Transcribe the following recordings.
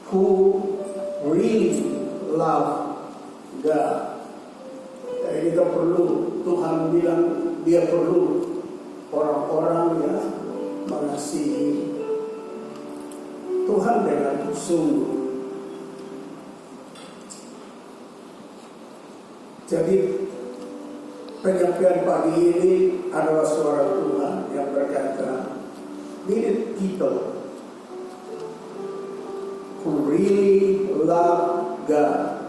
who really love God. Jadi kita perlu, Tuhan bilang dia perlu orang-orang yang mengasihi Tuhan dengan sungguh. Jadi penyampaian pagi ini adalah suara Tuhan yang berkata, we need people who really love God.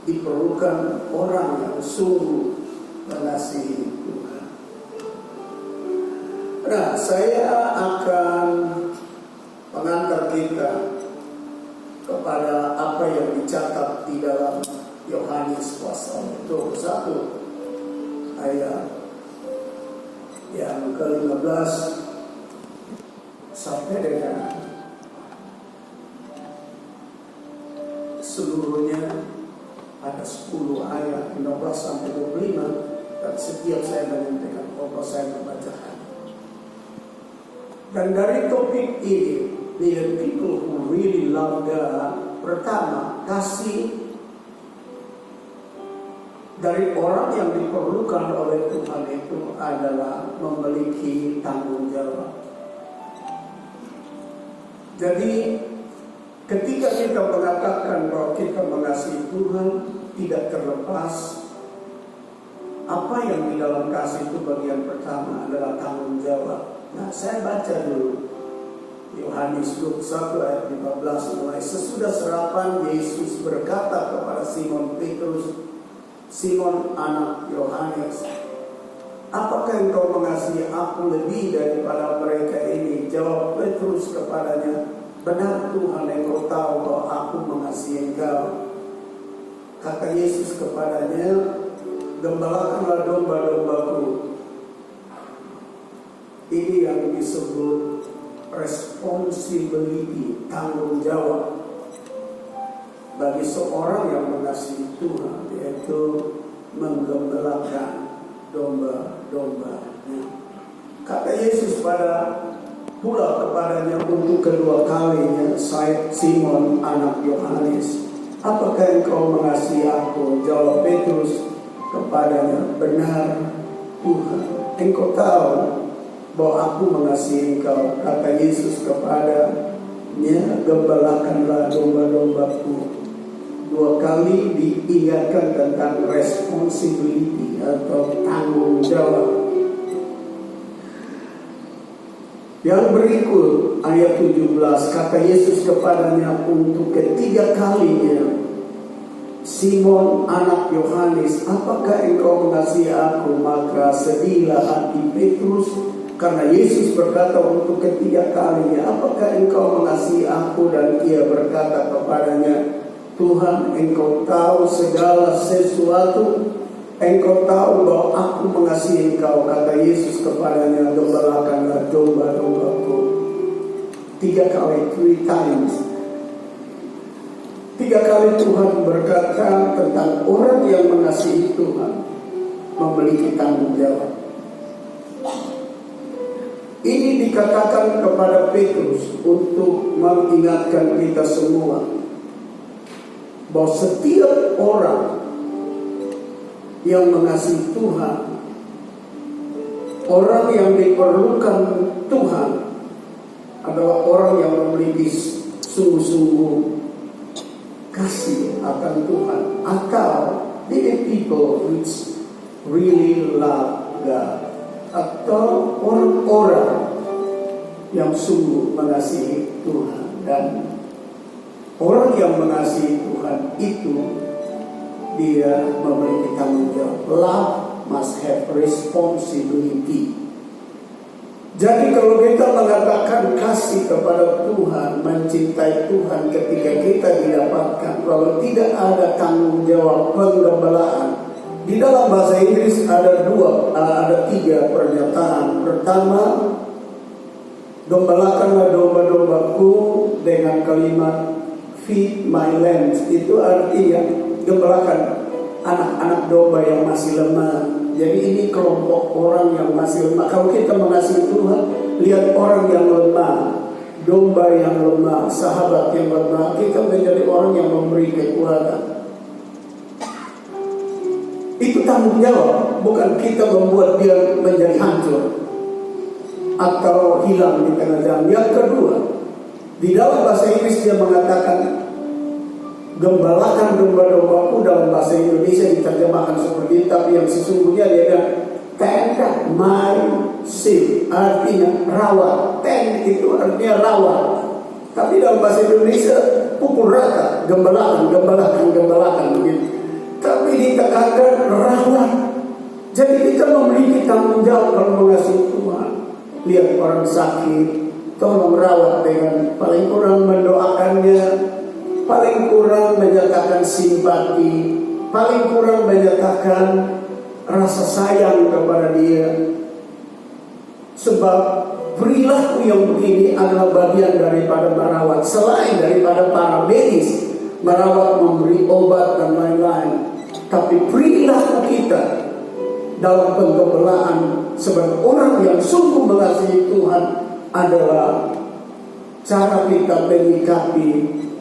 Diperlukan orang yang sungguh mengasihi Tuhan. Nah, saya akan mengantar kita kepada apa yang dicatat di dalam Yohanes pasal 21 ayat yang ke-15 sampai dengan seluruhnya. Ada 10 ayat 15 sampai 25, dan setiap saya menyampaikan khotbah saya membacakan. Dan dari topik ini, the people who really love God, pertama, kasih dari orang yang diperlukan oleh Tuhan itu adalah memiliki tanggung jawab. Jadi ketika kita mengatakan bahwa kita mengasihi Tuhan, tidak terlepas apa yang di dalam kasih itu. Bagian pertama adalah tanggung jawab. Nah, saya baca dulu Yohanes 21 ayat 15 mulai. Sesudah serapan, Yesus berkata kepada Simon Petrus, Simon anak Yohanes, apakah engkau mengasihi aku lebih daripada mereka ini? Jawab Petrus kepadanya, benar Tuhan, engkau tahu bahwa aku mengasihi engkau. Kata Yesus kepadanya, gembalakanlah domba-dombaku. Ini yang disebut responsibility, tanggung jawab bagi seorang yang mengasihi Tuhan, yaitu menggembalakan domba-dombanya. Kata Yesus pula kepadanya untuk kedua kalinya, Simon anak Yohanes, apakah engkau mengasihi aku? Jawab Petrus kepadanya, benar Tuhan, engkau tahu bahwa aku mengasihi engkau. Kata Yesus kepadanya, gembalakanlah domba-dombaku. 2 kali diingatkan tentang responsibility atau tanggung jawab. Yang berikut ayat 17, kata Yesus kepadanya untuk ketiga kalinya, Simon anak Yohanes, apakah engkau mengasihi aku? Maka sedihlah hati Petrus, karena Yesus berkata untuk ketiga kalinya, apakah engkau mengasihi aku? Dan ia berkata kepadanya, Tuhan, engkau tahu segala sesuatu, engkau tahu bahwa aku mengasihi engkau. Kata Yesus kepadanya, gembalakanlah domba-dombaku. 3 kali, 3 times. 3 kali Tuhan berkata tentang orang yang mengasihi Tuhan memiliki tanggung jawab. Ini dikatakan kepada Petrus untuk mengingatkan kita semua bahwa setiap orang yang mengasihi Tuhan, orang yang diperlukan Tuhan, adalah orang yang memiliki sungguh-sungguh kasih akan Tuhan, atau the people which really love God, atau orang-orang yang sungguh mengasihi Tuhan. Dan orang yang mengasihi Tuhan itu dia memiliki tanggung jawab. Love must have responsibility. Jadi kalau kita mengatakan kasih kepada Tuhan, mencintai Tuhan, ketika kita didapatkan, kalau tidak ada tanggung jawab penggembalaan, di dalam bahasa Inggris ada 3 pernyataan. Pertama, gembalakanlah domba-dombaku, dengan kalimat feed my lambs. Itu artinya gembalakan anak-anak domba yang masih lemah. Jadi ini kelompok orang yang masih lemah. Kalau kita mengasihi Tuhan, lihat orang yang lemah, domba yang lemah, sahabat yang lemah. Kita menjadi orang yang memberi kekuatan. Itu tanggung jawab, bukan kita membuat dia menjadi hancur atau hilang di tengah jalan. Yang kedua, di dalam bahasa Inggris dia mengatakan, gembalakan domba-dombaku. Dalam bahasa Indonesia diterjemahkan seperti itu, tapi yang sesungguhnya dia bilang, tend my sheep, artinya rawat. Tend itu artinya rawat, tapi dalam bahasa Indonesia pukul rata, gembalakan begitu. Tapi ditekankan rawat. Jadi kita memiliki tanggung jawab kalau mengasihi Tuhan. Lihat orang sakit, tolong rawat dengan paling kurang mendoakannya, paling kurang menyatakan simpati, paling kurang menyatakan rasa sayang kepada dia. Sebab perilaku yang begini adalah bagian daripada merawat. Selain daripada para medis, merawat, memberi obat dan lain-lain, tapi perilaku kita dalam penggembalaan sebagai orang yang sungguh mengasihi Tuhan adalah cara kita menyikapi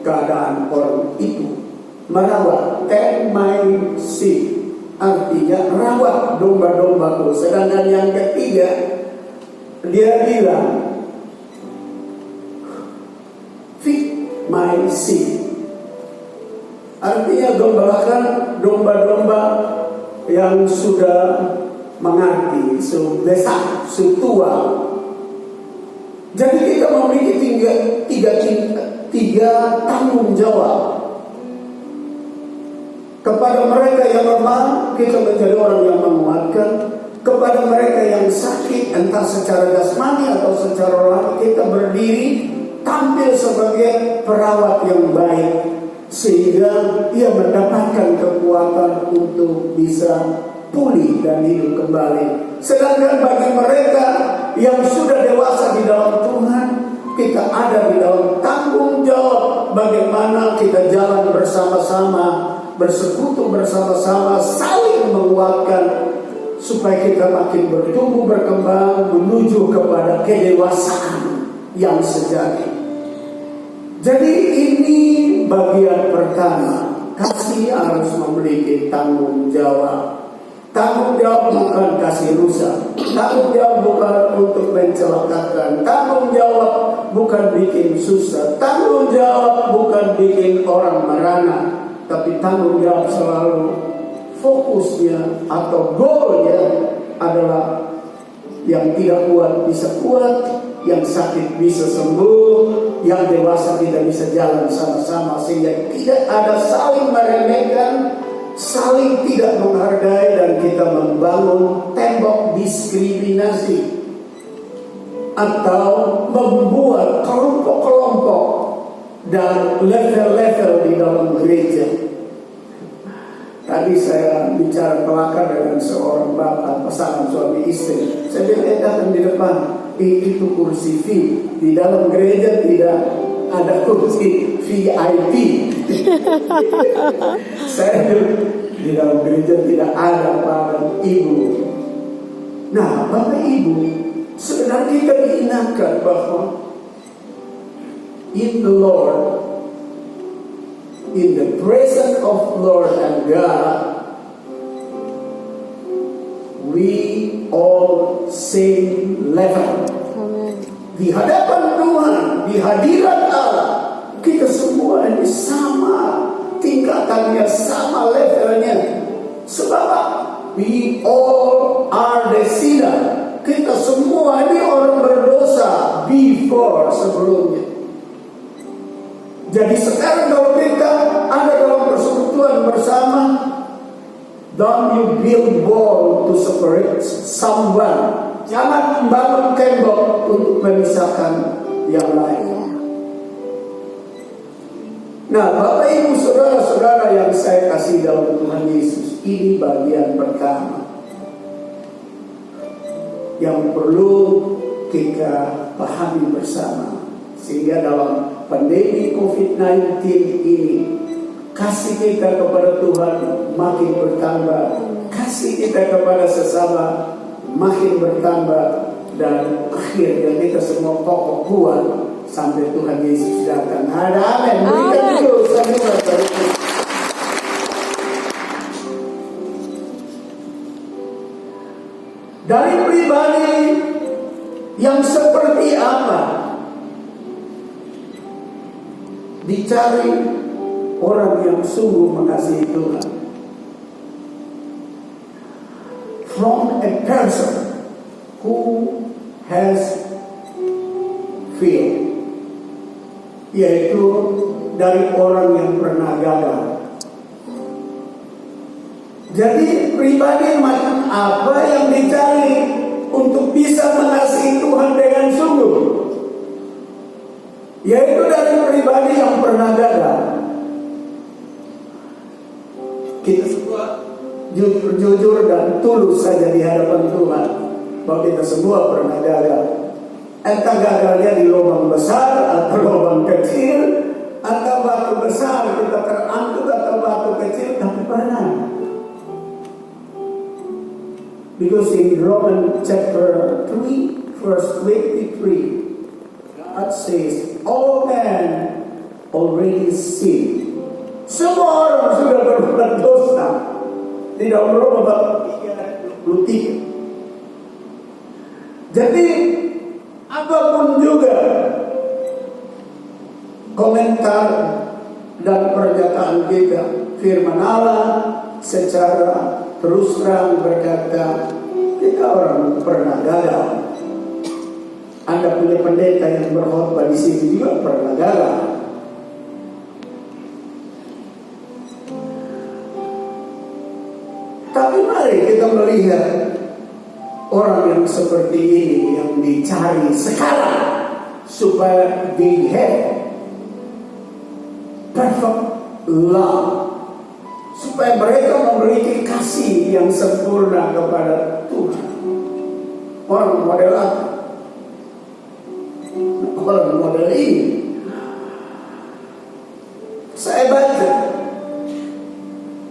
keadaan orang itu. Merawat, tend my sheep, artinya rawat domba-dombaku. Sedangkan yang ketiga, dia bilang feed my sheep, artinya gembalakan domba-domba yang sudah mengerti, sudah tua. Jadi kita memiliki tiga tanggung jawab. Kepada mereka yang lemah, kita menjadi orang yang menguatkan. Kepada mereka yang sakit, entah secara jasmani atau secara rohani, kita berdiri tampil sebagai perawat yang baik, sehingga ia mendapatkan kekuatan untuk bisa pulih dan hidup kembali. Sedangkan bagi mereka yang sudah dewasa di dalam Tuhan, kita ada di dalam tanggung jawab bagaimana kita jalan bersama-sama, bersekutu bersama-sama, saling menguatkan, supaya kita makin bertumbuh berkembang menuju kepada kedewasaan yang sejati. Jadi ini bagian pertama, kasih harus memiliki tanggung jawab. Tanggung jawab bukan kasih rusak, tanggung jawab bukan untuk mencelakakan, tanggung jawab bukan bikin susah, tanggung jawab bukan bikin orang merana, tapi tanggung jawab selalu fokusnya atau goalnya adalah yang tidak kuat bisa kuat, yang sakit bisa sembuh, yang dewasa kita bisa jalan sama-sama, sehingga tidak ada saling meremehkan, saling tidak menghargai, dan kita membangun tembok diskriminasi atau membuat kelompok-kelompok dan level-level di dalam gereja. Tadi saya bicara kelakar dengan seorang bapak, pasangan suami istri. Saya bilang, datang di depan, itu kursi V. Di dalam gereja tidak ada kursi VIP. Saya bilang, di dalam gereja tidak ada Pak Ibu. Nah, Bapak Ibu, sebenarnya kita diingatkan bahwa in the Lord, in the presence of Lord and God, we all same level. Amen. Di hadapan Tuhan, di hadirat Allah, kita semua ini sama tingkatannya, sama levelnya. Sebab we all are the sinner. Kita semua ini orang berdosa before, sebelumnya. Jadi sekarang kalau kita ada dalam persekutuan bersama, don't you build wall to separate someone. Jangan membangun tembok untuk memisahkan yang lain. Nah, Bapak Ibu saudara-saudara yang saya kasih dalam Tuhan Yesus, ini bagian pertama yang perlu kita pahami bersama, sehingga dalam pandemi COVID-19 ini, kasih kita kepada Tuhan makin bertambah, kasih kita kepada sesama makin bertambah, dan akhirnya kita semua kokoh kuat sampai Tuhan Yesus datang. Ada amin. Berikan dulu semua. Dari pribadi yang seperti apa? Dicari orang yang sungguh mengasihi Tuhan. From a person who has fear, yaitu dari orang yang pernah gagal. Jadi pribadi macam apa yang dicari untuk bisa mengasihi Tuhan dengan sungguh? Yaitu dari pribadi yang pernah gagal. Kita semua jujur dan tulus saja di hadapan Tuhan bahwa kita semua pernah gagal. Entah gagalnya di lubang besar atau lubang kecil, atau batu besar kita terangkut atau batu kecil, tapi pernah. Because in Romans chapter 3 verse 23, God says, all men already sin. Semua orang sudah berbuat dosa. Di dalam Roma bab 3:23. Jadi apapun juga komentar dan pernyataan kita, firman Allah secara terus terang berkata, kita orang pernah gagal. Anda punya pendeta yang berkhotbah di sini juga pernah gagal. Tapi mari kita melihat orang yang seperti ini yang dicari sekarang supaya they have perfect love, supaya mereka memiliki kasih yang sempurna kepada Tuhan. Orang model apa? Orang model ini. Saya baca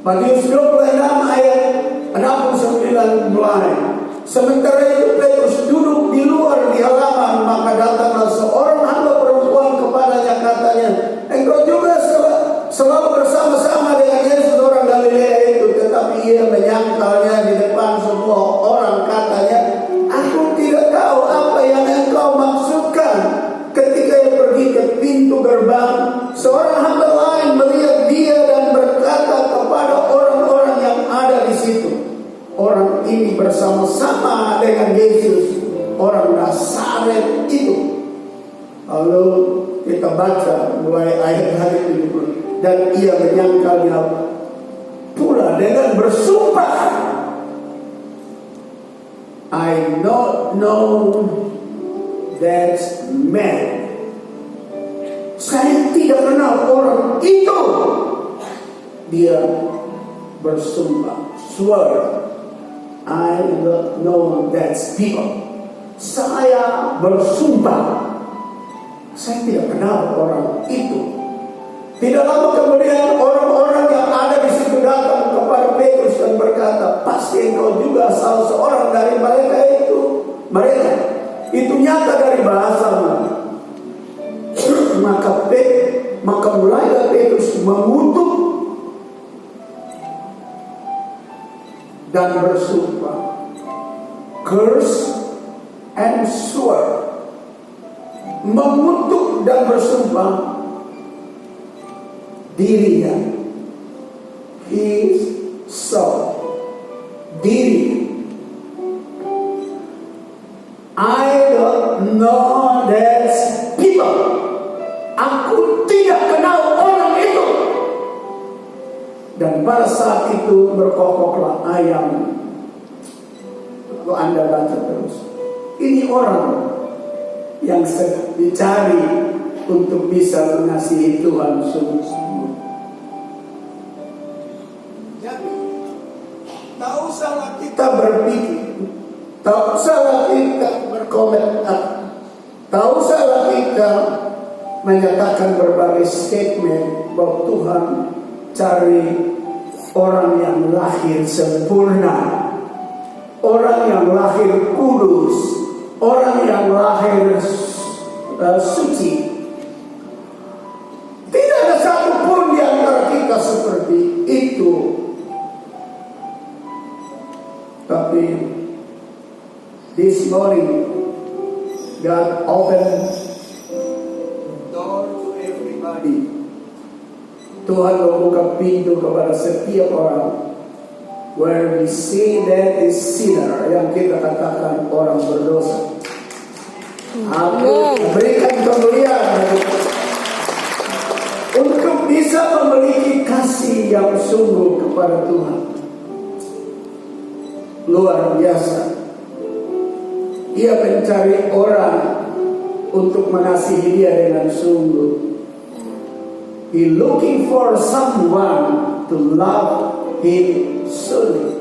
Matius 26 ayat 69 mulai. Sementara itu Petrus duduk di luar di halaman, maka datanglah seorang hamba perempuan kepadanya, katanya, engkau juga selalu bersama-sama dengan Yesus orang Galilea itu. Tetapi ia menyangkalnya di depan semua orang, katanya, aku tidak tahu apa yang engkau maksudkan. Ketika ia pergi ke pintu gerbang, seorang hamba lain melihat dia dan berkata kepada orang-orang yang ada di situ, orang ini bersama-sama dengan Yesus, orang Nazaret itu. Lalu kita baca mulai ayat 70. Dan ia menyangkalnya pula dengan bersumpah, I don't know that man. Saya tidak kenal orang itu. Dia bersumpah, swear, I don't know that people. Saya bersumpah, saya tidak kenal orang itu. Tidak lama kemudian orang-orang yang ada di situ datang kepada Petrus dan berkata, pasti engkau juga salah seorang dari mereka itu. Mereka itu nyata dari bahasamu. Maka mulailah Petrus mengutuk dan bersumpah, curse and swear, mengutuk dan bersumpah dirinya, his soul, diri. I don't know that people. Aku tidak kenal orang itu. Dan pada saat itu berkokoklah ayam. Kalau Anda baca terus, ini orang yang sedang dicari untuk bisa mengasihi Tuhan sungguh-sungguh. Jadi, tak usahlah kita berpikir, tak usahlah kita berkomentar, tak usahlah kita menyatakan berbagai statement bahwa Tuhan cari orang yang lahir sempurna, orang yang lahir kudus, orang yang lahir suci. Tidak ada satupun di antara kita seperti itu. Tapi this morning God opened door to everybody. Tuhan membuka pintu kepada setiap orang. Where we see that is sinner, yang kita katakan orang berdosa. Aku berikan kemuliaan untuk bisa memiliki kasih yang sungguh kepada Tuhan. Luar biasa. Ia mencari orang untuk mengasihi dia dengan sungguh. He looking for someone to love him solely.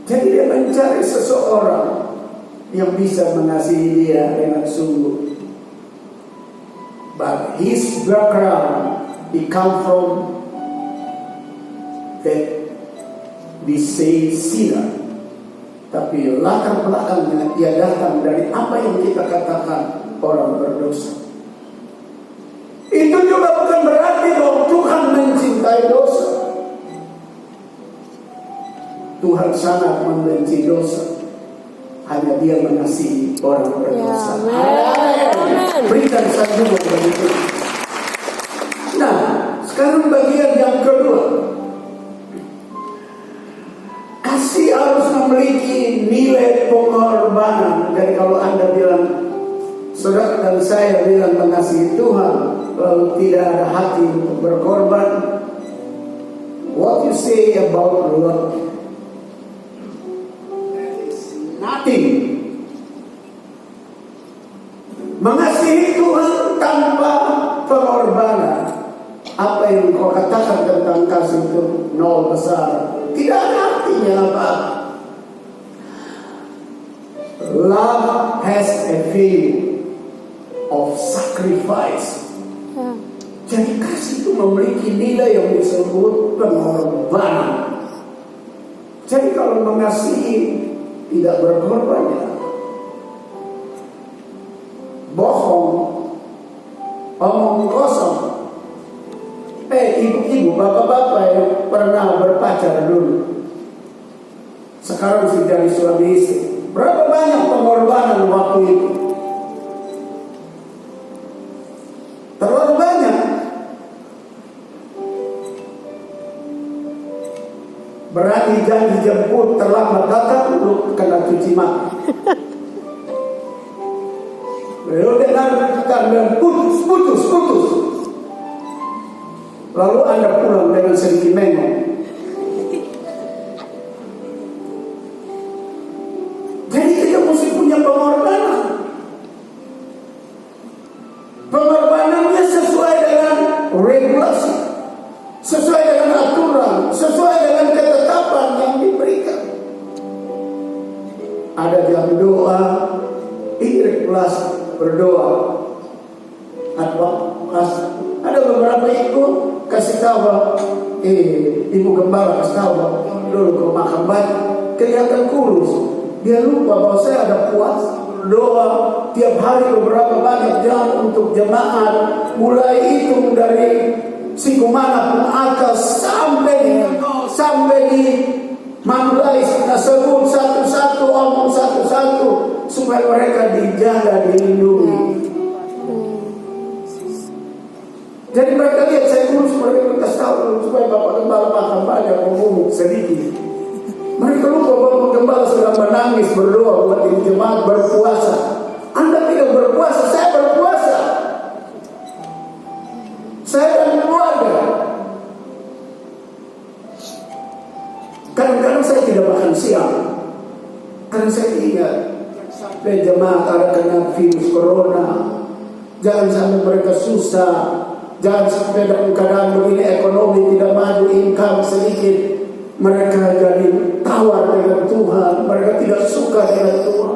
Jadi dia mencari seseorang yang bisa mengasihi dia dengan sungguh. But his background, he come from that we say sinner. Tapi latar belakangnya dia datang dari apa yang kita katakan orang berdosa. Itu juga bukan berarti bahwa Tuhan mencintai dosa. Tuhan sangat membenci dosa. Hanya dia mengasihi orang berdosa. Berikan sanjungan begitu. Nah, sekarang bagian yang kedua. Kasih harus memiliki nilai pengorbanan. Jadi kalau Anda bilang, saudara dan saya bilang mengasihi Tuhan, lalu tidak ada hati untuk berkorban, what you say about love? That is nothing. Mengasihi Tuhan tanpa pengorbanan. Apa yang kau katakan tentang kasih itu nol besar. Tidak ada artinya apa. Love has a feeling of sacrifice. Jadi kasih itu memiliki nilai yang disebut pengorbanan. Jadi kalau mengasihi tidak berkorban, ya bohong, omong kosong. Ibu-ibu, bapak-bapak yang pernah berpacar dulu, sekarang sudah jadi suami istri, berapa banyak pengorbanan waktu itu? Terlalu banyak. Berani janji jemput, terlambat datang, lu kena cuci maki. Lalu dengar kata putus. Lalu Anda pulang dengan sedikit mengong. Jadi kita mesti punya pengorbanan. Pengorbanannya sesuai dengan regulasi, sesuai dengan aturan, sesuai dengan ketetapan yang diberikan. Ada jam doa, ikhlas berdoa. Ada beberapa ibu kasih tahu, ibu gembala kasih tahu dulu ke makam banyak kelihatan kurus. Dia lupa bahwa saya ada puasa doa tiap hari beberapa banyak jam untuk jemaat, mulai hitung dari Sikumana pun atas sampai di Manulais, sebut satu-satu, omong satu-satu supaya mereka dijaga, dilindungi. Jadi mereka lihat saya kurus, mereka kasih tahu supaya bapak gembala makan banyak, ngomong sedikit. Mereka lupa bapak gembala sedang menangis berdoa buat jemaat berpuasa. Anda tidak berpuasa, saya berpuasa. Saya dan keluarga. Kadang-kadang saya tidak makan siang, karena saya ingat sampai jemaat ada kena virus corona. Jangan sampai mereka susah. Jangan sampai dalam keadaan begini ekonomi tidak maju, income sedikit, mereka jadi tawar dengan Tuhan, mereka tidak suka dengan Tuhan.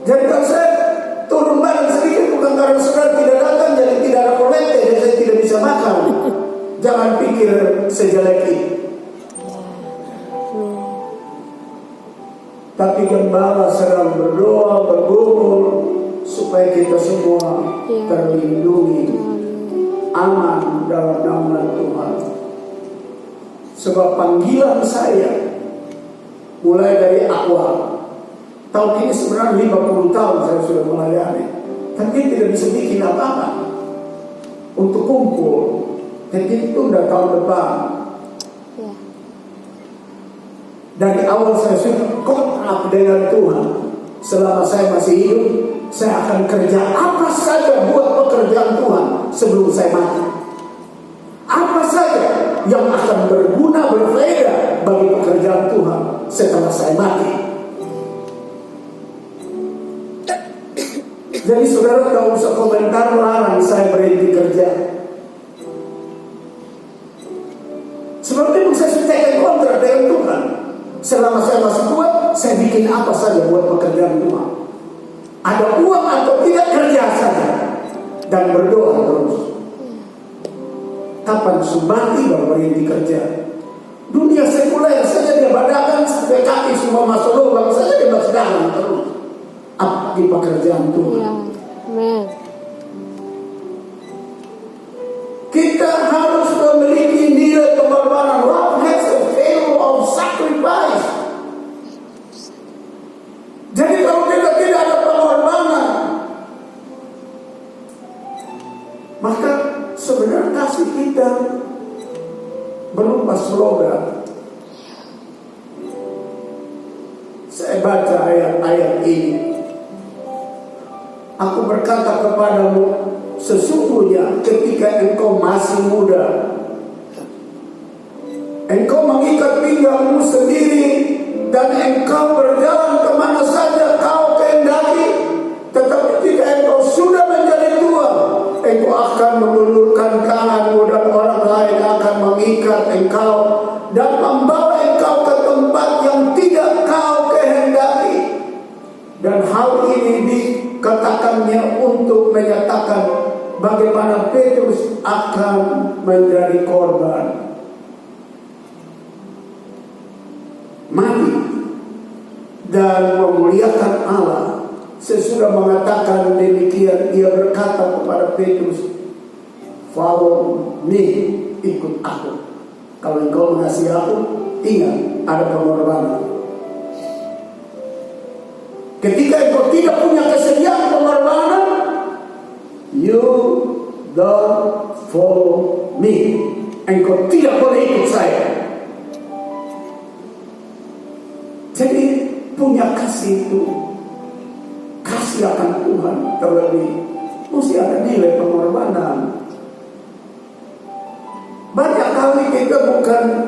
Jadi kalau saya turun barang sedikit bukan karena saudara tidak datang, jadi tidak ada kolekte, jadi saya tidak bisa makan. Jangan pikir sejelek itu. gembala sedang berdoa, bergumul supaya kita semua terlindungi, aman dalam nama Tuhan. Sebab panggilan saya mulai dari awal, tahun ini sebenarnya 50 tahun saya sudah melayani, tapi tidak bisa bikin apa-apa untuk kumpul. Jadi tunda tahun depan. Dari awal saya sudah kontrak dengan Tuhan. Selama saya masih hidup, saya akan kerja apa saja buat pekerjaan Tuhan sebelum saya mati. Apa saja yang akan berguna, berfaedah bagi pekerjaan Tuhan setelah saya mati. Jadi saudara tak usah komentar larang saya berhenti kerja. Sebab itu saya sudah tekan kontrak dengan Tuhan. Selama saya masih kuat, saya bikin apa saja buat pekerjaan Tuhan. Ada uang atau tidak, kerja saja dan berdoa terus. Kapan mati baru berhenti kerja. Dunia sekuler saja dia badakan sampai kaki semua masuk lubang saja dia masih dalam terus. Apa di pekerjaan Tuhan? Amen. Kita harus memiliki nilai pengorbanan. Love has a value of sacrifice. Jadi kalau kita tidak ada pengorbanan, maka sebenarnya kasih kita berupa slogan. Saya baca ayat-ayat ini. Aku berkata kepadamu, sesungguhnya ketika engkau masih muda, engkau mengikat pinggangmu sendiri dan engkau berjalan kemana saja kau kehendaki. Tetapi ketika engkau sudah menjadi tua, engkau akan mengulurkan tanganmu dan orang lain akan mengikat engkau dan membawa engkau ke tempat yang tidak kau kehendaki. Dan hal ini dikatakannya untuk menyatakan bagaimana Petrus akan menjadi korban mati dan memuliakan Allah. Sesudah mengatakan demikian, ia berkata kepada Petrus, "Follow me, ikut aku. Kalau engkau mengasihi aku, ingat ada pengorbanan." Ketika engkau tidak punya kesediaan pengorbanan, you don't follow me. Engkau tidak boleh ikut saya. Jadi punya kasih itu, kasih akan Tuhan terlebih, mesti ada nilai pengorbanan. Banyak kali kita bukan